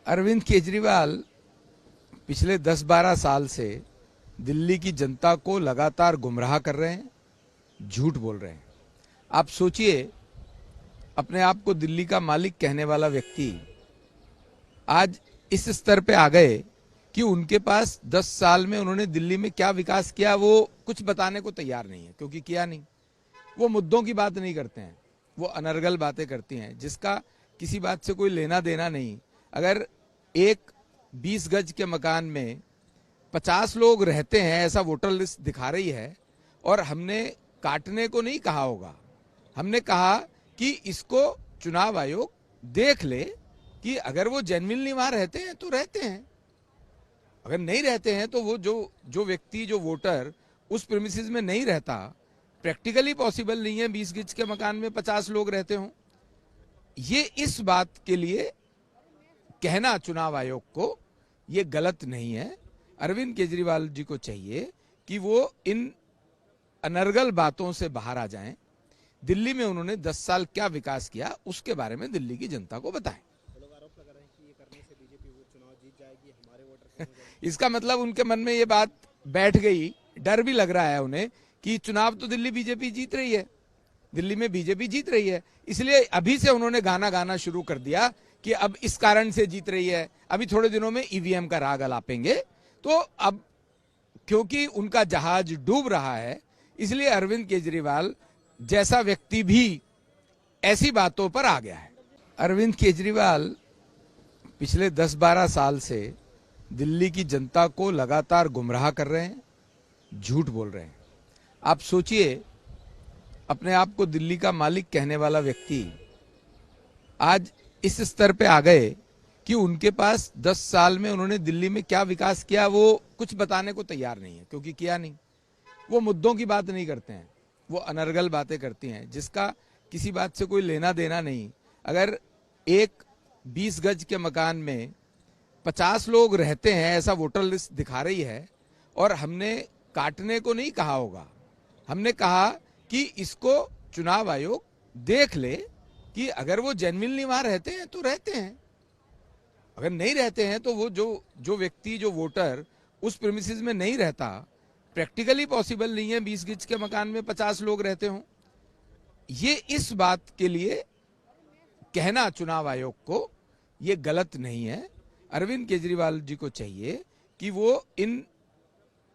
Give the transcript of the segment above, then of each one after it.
अरविंद केजरीवाल पिछले 10-12 साल से दिल्ली की जनता को लगातार गुमराह कर रहे हैं, झूठ बोल रहे हैं। आप सोचिए, अपने आप को दिल्ली का मालिक कहने वाला व्यक्ति आज इस स्तर पे आ गए कि उनके पास 10 साल में उन्होंने दिल्ली में क्या विकास किया वो कुछ बताने को तैयार नहीं है, क्योंकि किया नहीं। वो मुद्दों की बात नहीं करते हैं, वो अनर्गल बातें करती हैं जिसका किसी बात से कोई लेना देना नहीं। अगर एक 20 गज के मकान में 50 लोग रहते हैं, ऐसा वोटर लिस्ट दिखा रही है, और हमने काटने को नहीं कहा होगा, हमने कहा कि इसको चुनाव आयोग देख ले कि अगर वो जेन्युइनली वहां रहते हैं तो रहते हैं, अगर नहीं रहते हैं तो वो जो व्यक्ति जो वोटर उस प्रीमिसेस में नहीं रहता, प्रैक्टिकली पॉसिबल नहीं है 20 गज के मकान में 50 लोग रहते हों। ये इस बात के लिए कहना चुनाव आयोग को ये गलत नहीं है। अरविंद केजरीवाल जी को चाहिए कि वो इन अनर्गल बातों से बाहर आ जाएं। दिल्ली में उन्होंने 10 साल क्या विकास किया उसके बारे में दिल्ली की जनता को बताएं। लोग आरोप लगा रहे हैं कि ये करने से बीजेपी वो चुनाव जीत जाएगी, हमारे वोटर इसका मतलब उनके मन में ये बात बैठ गई, डर भी लग रहा है उन्हें कि चुनाव तो दिल्ली बीजेपी जीत रही है, दिल्ली में बीजेपी जीत रही है, इसलिए अभी से उन्होंने गाना गाना शुरू कर दिया कि अब इस कारण से जीत रही है, अभी थोड़े दिनों में ईवीएम का राग अलापेंगे। तो अब क्योंकि उनका जहाज डूब रहा है, इसलिए अरविंद केजरीवाल जैसा व्यक्ति भी ऐसी बातों पर आ गया है। अरविंद केजरीवाल पिछले 10-12 साल से दिल्ली की जनता को लगातार गुमराह कर रहे हैं, झूठ बोल रहे हैं। आप सोचिए, अपने आप को दिल्ली का मालिक कहने वाला व्यक्ति आज इस स्तर पे आ गए कि उनके पास 10 साल में उन्होंने दिल्ली में क्या विकास किया वो कुछ बताने को तैयार नहीं है, क्योंकि किया नहीं। वो मुद्दों की बात नहीं करते हैं, वो अनर्गल बातें करती हैं जिसका किसी बात से कोई लेना देना नहीं। अगर एक 20 गज के मकान में 50 लोग रहते हैं, ऐसा वोटर लिस्ट दिखा रही है, और हमने काटने को नहीं कहा होगा, हमने कहा कि इसको चुनाव आयोग देख ले कि अगर वो जेन्युइनली वहां रहते हैं तो रहते हैं, अगर नहीं रहते हैं तो वो जो व्यक्ति जो वोटर उस प्रीमिसेस में नहीं रहता, प्रैक्टिकली पॉसिबल नहीं है 20 गज के मकान में 50 लोग रहते हों। ये इस बात के लिए कहना चुनाव आयोग को ये गलत नहीं है। अरविंद केजरीवाल जी को चाहिए कि वो इन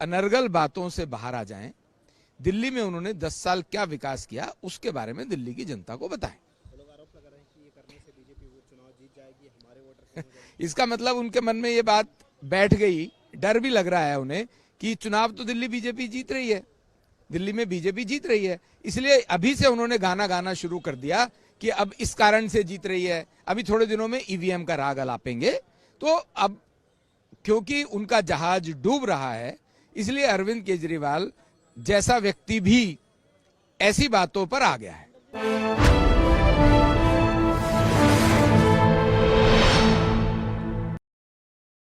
अनर्गल बातों से बाहर आ जाएं। दिल्ली में उन्होंने 10 साल क्या विकास किया उसके बारे में दिल्ली की जनता को बताएं। लोग आरोप लगा रहे हैं कि ये करने से बीजेपी वो चुनाव जीत जाएगी, हमारे वोटर इसका मतलब उनके मन में ये बात बैठ गई, डर भी लग रहा है उन्हें कि चुनाव तो दिल्ली बीजेपी जीत रही है, दिल्ली में बीजेपी जीत रही है, इसलिए अभी से उन्होंने गाना गाना शुरू कर दिया कि अब इस कारण से जीत रही है, अभी थोड़े दिनों में ईवीएम का राग अलापेंगे। तो अब क्योंकि उनका जहाज डूब रहा है, इसलिए अरविंद केजरीवाल जैसा व्यक्ति भी ऐसी बातों पर आ गया है।